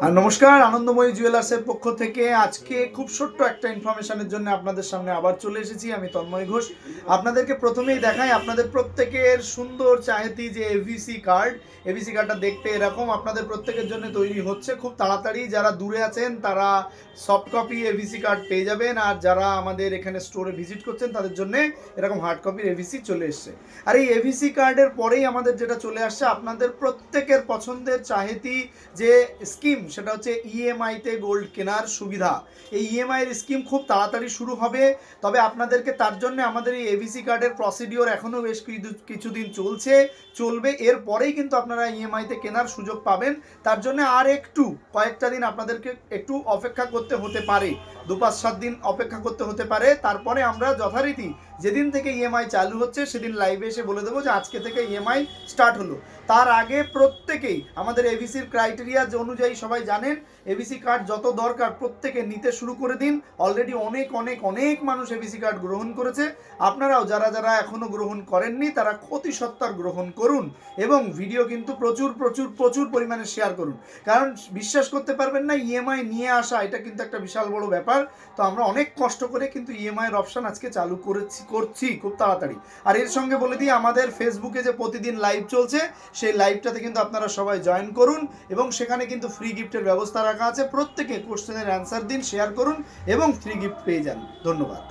আর নমস্কার, আনন্দময়ী জুয়েলার্সের পক্ষ থেকে আজকে খুব ছোট্ট একটা ইনফরমেশনের জন্য আপনাদের সামনে আবার চলে এসেছি। আমি তন্ময় ঘোষ। আপনাদেরকে প্রথমেই দেখাই আপনাদের প্রত্যেকের সুন্দর চাহেতি যে এভিসি কার্ড। এভিসি কার্ডটা দেখতে এরকম আপনাদের প্রত্যেকের জন্য তৈরি হচ্ছে খুব তাড়াতাড়ি। যারা দূরে আছেন তারা সফট কপি এভিসি কার্ড পেয়ে যাবেন, আর যারা আমাদের এখানে স্টোরে ভিজিট করছেন তাদের জন্য এরকম হার্ড কপির এভিসি চলে এসছে। আর এই এভিসি কার্ডের পরেই আমাদের যেটা চলে আসছে আপনাদের প্রত্যেকের পছন্দের চাহেতি যে স্কিম, সেটা হচ্ছে ইএমআইতে গোল্ড কেনার সুবিধা। এই ইএমআইয়ের স্কিম খুব তাড়াতাড়ি শুরু হবে, তবে আপনাদেরকে তার জন্য আমাদের এই এভিসি কার্ডের প্রসিডিওর এখনও বেশ কিছুদিন চলবে। এরপরেই কিন্তু আপনারা ইএমআইতে কেনার সুযোগ পাবেন। তার জন্য আর কয়েকটা দিন আপনাদেরকে একটু অপেক্ষা করতে হতে পারে, 2-5-7 দিন অপেক্ষা করতে হতে পারে। তারপরে আমরা যথারীতি যেদিন থেকে ইএমআই চালু হচ্ছে সেদিন লাইভে এসে বলে দেবো যে আজকে থেকে ইএমআই স্টার্ট হলো। তার আগে প্রত্যেকেই আমাদের এভিসির ক্রাইটেরিয়া অনুযায়ী সবাই জানেন, এভিসি কার্ড যত দরকার প্রত্যেকে নিতে শুরু করে দিন। অলরেডি অনেক অনেক অনেক মানুষ এভিসি কার্ড গ্রহণ করেছে। আপনারাও যারা যারা এখনও গ্রহণ করেননি তারা অতি সত্বর গ্রহণ করুন এবং ভিডিও কিন্তু প্রচুর প্রচুর প্রচুর পরিমাণে শেয়ার করুন। কারণ বিশ্বাস করতে পারবেন না, ইএমআই নিয়ে আসা এটা কিন্তু একটা বিশাল বড় ব্যাপার। তো আমরা অনেক কষ্ট করে কিন্তু ইএমআইয়ের অপশান আজকে চালু করছি খুব তাড়াতাড়ি। আর এর সঙ্গে বলে দিই, আমাদের ফেসবুকে যে প্রতিদিন লাইভ চলছে সেই লাইভটাতে কিন্তু আপনারা সবাই জয়েন করুন এবং সেখানে কিন্তু ফ্রি গিফটের ব্যবস্থা রাখা আছে। প্রত্যেকে কোশ্চেনের অ্যান্সার দিন, শেয়ার করুন এবং ফ্রি গিফট পেয়ে যান। ধন্যবাদ।